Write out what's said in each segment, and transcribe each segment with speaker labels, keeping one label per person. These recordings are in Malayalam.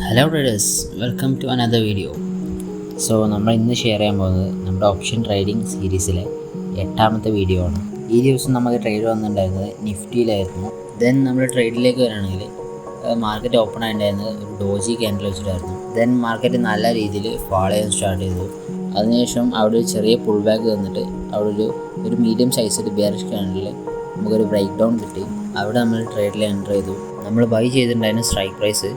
Speaker 1: Hello traders, welcome to another video. നമ്മൾ ഇന്ന് ഷെയർ ചെയ്യാൻ പോകുന്നത് നമ്മുടെ ഓപ്ഷൻ ട്രേഡിംഗ് സീരീസിലെ 8ാമത്തെ വീഡിയോ ആണ്. ഈ ദിവസം നമുക്ക് ട്രേഡ് വന്നിട്ടുണ്ടായിരുന്നത് നിഫ്റ്റിയിലായിരുന്നു. ദെൻ നമ്മൾ ട്രേഡിലേക്ക് വരികയാണെങ്കിൽ മാർക്കറ്റ് ഓപ്പൺ ആയിട്ടുണ്ടായിരുന്നത് ഒരു ഡോജി ക്യാൻഡിൽ വെച്ചിട്ടായിരുന്നു. ദെൻ മാർക്കറ്റ് നല്ല രീതിയിൽ ഫാൾ ചെയ്യാൻ സ്റ്റാർട്ട് ചെയ്തു. അതിനുശേഷം അവിടെ ഒരു ചെറിയ പുൾ ബാക്ക് തന്നിട്ട് അവിടെ ഒരു മീഡിയം സൈസിൽ ബെയറിഷ് ക്യാൻഡിൽ നമുക്കൊരു ബ്രേക്ക് ഡൗൺ കിട്ടി. അവിടെ നമ്മൾ ട്രേഡിൽ എൻ്റർ ചെയ്തു. നമ്മൾ ബൈ ചെയ്തിട്ടുണ്ടായിരുന്ന സ്ട്രൈക്ക് പ്രൈസ്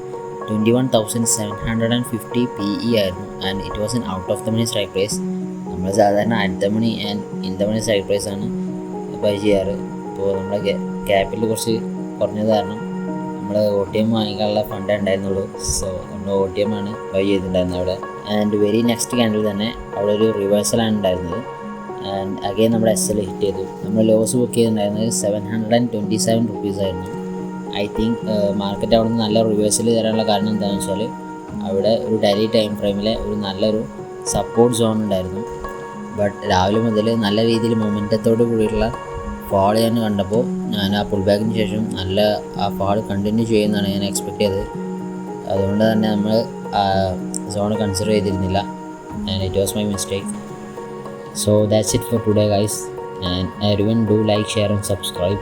Speaker 1: 21,750 PE ആയിരുന്നു. And it was an out of the money strike price. നമ്മൾ സാധാരണ at the money and in the money strike പ്രൈസാണ് ബൈ ചെയ്യാറ്. അപ്പോൾ നമ്മുടെ ക്യാപിറ്റൽ കുറച്ച് കുറഞ്ഞത് കാരണം നമ്മൾ OTM വാങ്ങിക്കാനുള്ള ഫണ്ട് ഉണ്ടായിരുന്നുള്ളൂ. സോ നമ്മൾ OTM ആണ് ബൈ ചെയ്തിട്ടുണ്ടായിരുന്നത് അവിടെ. ആൻഡ് വെരി നെക്സ്റ്റ് ക്യാൻഡിൽ തന്നെ അവിടെ ഒരു റിവേഴ്സലാണ് ഉണ്ടായിരുന്നത്. ആൻഡ് അഗെയിൻ നമ്മുടെ SL ഹിറ്റ് ചെയ്തു. നമ്മൾ ലോസ് ബുക്ക് ചെയ്തിട്ടുണ്ടായിരുന്നത് 727 റുപ്പീസ് ആയിരുന്നു. ഐ തിങ്ക് മാർക്കറ്റ് അവിടെ നിന്ന് നല്ല റിവേഴ്സൽ തരാനുള്ള കാരണം എന്താണെന്ന് വെച്ചാൽ അവിടെ ഒരു ഡെയിലി ടൈം ഫ്രെയിമിലെ ഒരു നല്ലൊരു സപ്പോർട്ട് സോൺ ഉണ്ടായിരുന്നു. ബട്ട് രാവിലെ മുതൽ നല്ല രീതിയിൽ മൊമെൻറ്റത്തോട് കൂടിയിട്ടുള്ള ഫാൾ ഞാൻ കണ്ടപ്പോൾ ഞാൻ ആ പുൾ ബാക്കിന് ശേഷം നല്ല ആ ഫാൾ കണ്ടിന്യൂ ചെയ്യുമെന്നാണ് ഞാൻ എക്സ്പെക്ട് ചെയ്തത്. അതുകൊണ്ട് തന്നെ നമ്മൾ സോൺ കൺസിഡർ ചെയ്തിരുന്നില്ല. And it was my mistake. So that's it for today guys, and everyone do like, share and subscribe.